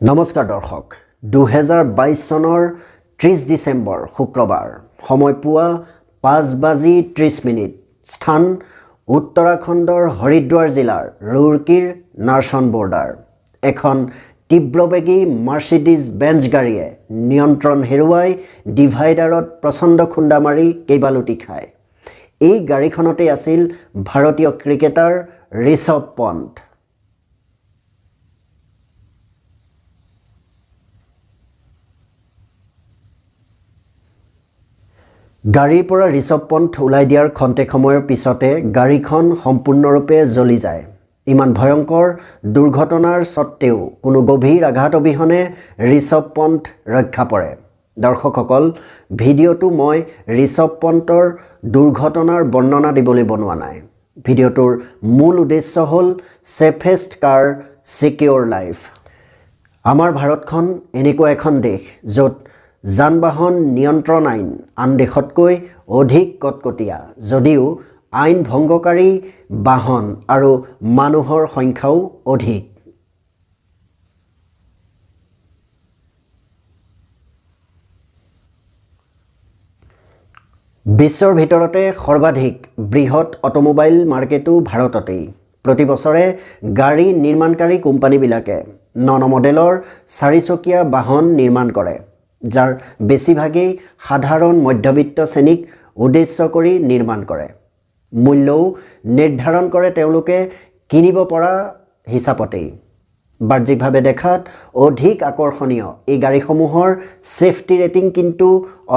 নমস্কাৰ দৰ্শক 2022 চনৰ 30 ডিসেম্বৰ শুক্ৰবাৰ সময় পুৱা 5:30 স্থান উত্তৰাখণ্ডৰ হৰিদ্বাৰ জিলাৰ ৰুৰকিৰ নাৰ্চন বৰ্ডাৰ এখন তীব্ৰবেগী মাৰ্চিডিজ বেঞ্জ গাড়ীয়ে নিয়ন্ত্ৰণ হেৰুৱাই ডিভাইডাৰত প্ৰচণ্ড খুন্দা মাৰি কেইবালুটি খায় এই গাড়ীখনতে আছিল ভাৰতীয় ক্ৰিকেটাৰ ঋষভ পন্ত গাড়ীৰ পৰা ঋষভ পন্ত উলাই দিয়াৰ খন্তেক সময়ৰ পিছতে গাড়ীখন সম্পূৰ্ণৰূপে জ্বলি যায় ইমান ভয়ংকৰ দুৰ্ঘটনাৰ সত্ত্বেও কোনো গভীৰ আঘাত অবিহনে ঋষভ পন্ত ৰক্ষা পৰে দৰ্শকসকল ভিডিঅটো মই ঋষভ পন্তৰ দুৰ্ঘটনাৰ বৰ্ণনা দিবলৈ বনোৱা নাই ভিডিঅটোৰ মূল উদ্দেশ্য হ'ল সেফেষ্ট কাৰ সিকিউৰ লাইফ আমাৰ ভাৰতখন এনেকুৱা এখন দেশ য'ত যান-বাহন নিয়ন্ত্ৰণ আইন আন দেশতকৈ অধিক কটকটীয়া যদিও আইন ভংগকাৰী বাহন আৰু মানুহৰ সংখ্যাও অধিক বিশ্বৰ ভিতৰতে সৰ্বাধিক বৃহৎ অটোমোবাইল মাৰ্কেটো ভাৰততেই প্ৰতি বছৰে গাড়ী নিৰ্মাণকাৰী কোম্পানীবিলাকে নন মডেলৰ চাৰিচকীয়া বাহন নিৰ্মাণ কৰে যাৰ বেছিভাগেই সাধাৰণ মধ্যবিত্ত শ্ৰেণীক উদ্দেশ্য কৰি নিৰ্মাণ কৰে মূল্যও নিৰ্ধাৰণ কৰে তেওঁলোকে কিনিব পৰা হিচাপতেই বাহ্যিকভাৱে দেখাত অধিক আকৰ্ষণীয় এই গাড়ীসমূহৰ সেফটি ৰেটিং কিন্তু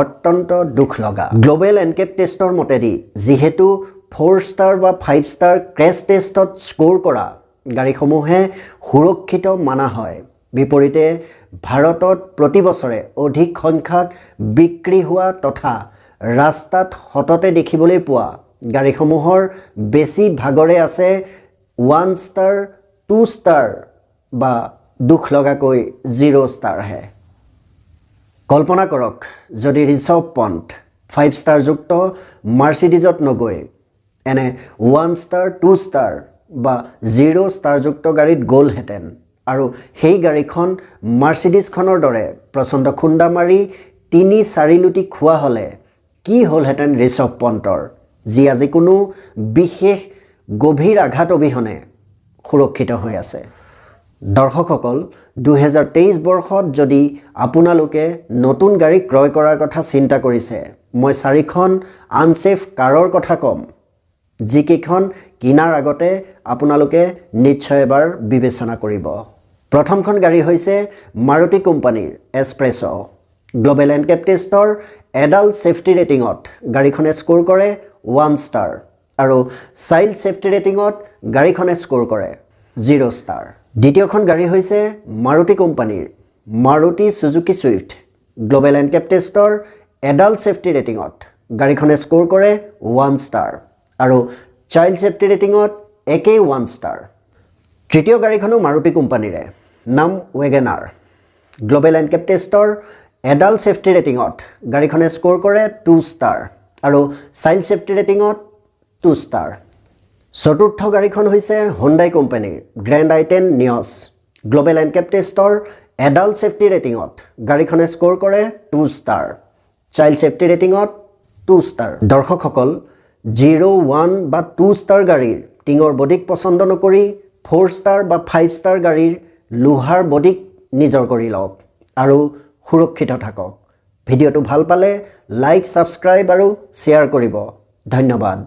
অত্যন্ত দুখ লগা গ্লোবেল এনকেপ টেষ্টৰ মতেদি যিহেতু 4 ষ্টাৰ বা 5 ষ্টাৰ ক্ৰেছ টেষ্টত স্ক'ৰ কৰা গাড়ীসমূহে সুৰক্ষিত মানা হয় বিপৰীতে ভাৰতত প্ৰতি বছৰে অধিক সংখ্যক বিক্ৰী হোৱা তথা ৰাস্তাত হততে দেখিবলৈ পোৱা গাড়ীসমূহৰ বেছি ভাগৰে আছে 1 ষ্টাৰ 2 ষ্টাৰ বা দুখ লগাকৈ 0 ষ্টাৰ হে কল্পনা কৰক যদি ঋষভ পন্ত 5 ষ্টাৰ যুক্ত মাৰ্চিডিজত নগৈ এনে 1 ষ্টাৰ 2 ষ্টাৰ বা 0 ষ্টাৰ যুক্ত গাড়ীত গ'লহেঁতেন আৰু সেই গাড়ীখন মাৰ্চিডিজখনৰ দৰে প্ৰচণ্ড খুন্দা মাৰি 3-4 লুটি খোৱা হ'লে কি হ'লহেঁতেন ঋষভ পন্তৰ যি আজি কোনো বিশেষ গভীৰ আঘাত অবিহনে সুৰক্ষিত হৈ আছে দৰ্শকসকল 2023 বৰ্ষত যদি আপোনালোকে নতুন গাড়ী ক্ৰয় কৰাৰ কথা চিন্তা কৰিছে মই 4খন আনছেফ কাৰৰ কথা ক'ম যিকেইখন কিনাৰ আগতে আপোনালোকে নিশ্চয় এবাৰ বিবেচনা কৰিব প্ৰথমখন গাড়ী হৈছে মাৰুতি কোম্পানীৰ এছপ্ৰেছ গ্লোবেল এনকেপ টেষ্টৰ এডাল্ট সেফটি ৰেটিঙত গাড়ীখনে স্ক'ৰ কৰে 1 ষ্টাৰ আৰু চাইল্ড সেফটি ৰেটিঙত গাড়ীখনে স্ক'ৰ কৰে 0 ষ্টাৰ দ্বিতীয়খন গাড়ী হৈছে মাৰুতি কোম্পানীৰ মাৰুতি সুজুকি ছুইফ্ট গ্লোবেল এনকেপ টেষ্টৰ এডাল্ট সেফটি ৰেটিঙত গাড়ীখনে স্ক'ৰ কৰে 1 ষ্টাৰ আৰু চাইল্ড সেফটি ৰেটিঙত একেই 1 ষ্টাৰ তৃতীয় গাড়ীখনো মাৰুতি কোম্পানীৰে নাম ৱেগনাৰ গ্লোবেল এনকেপ টেষ্টৰ এডাল্ট সেফটি ৰেটিঙত গাড়ীখনে স্ক'ৰ কৰে 2 ষ্টাৰ আৰু চাইল্ড সেফটি ৰেটিঙত 2 ষ্টাৰ চতুৰ্থ গাড়ীখন হৈছে হুণ্ডাই কোম্পানীৰ গ্ৰেণ্ড আই10 নিয়ছ গ্লোবেল এনকেপ টেষ্টৰ এডাল্ট সেফটি ৰেটিঙত গাড়ীখনে স্ক'ৰ কৰে 2 ষ্টাৰ চাইল্ড সেফটি ৰেটিঙত 2 ষ্টাৰ দৰ্শকসকল 0, 1 বা 2 ষ্টাৰ গাড়ীৰ টিঙৰ বডিক পচন্দ নকৰি 4 ষ্টাৰ বা 5 ষ্টাৰ গাড়ীৰ লোহাৰ বডিক নিজৰ কৰি লওক আৰু সুৰক্ষিত থাকক ভিডিঅ'টো ভাল পালে লাইক সাবস্ক্ৰাইব আৰু শ্বেয়াৰ কৰিব ধন্যবাদ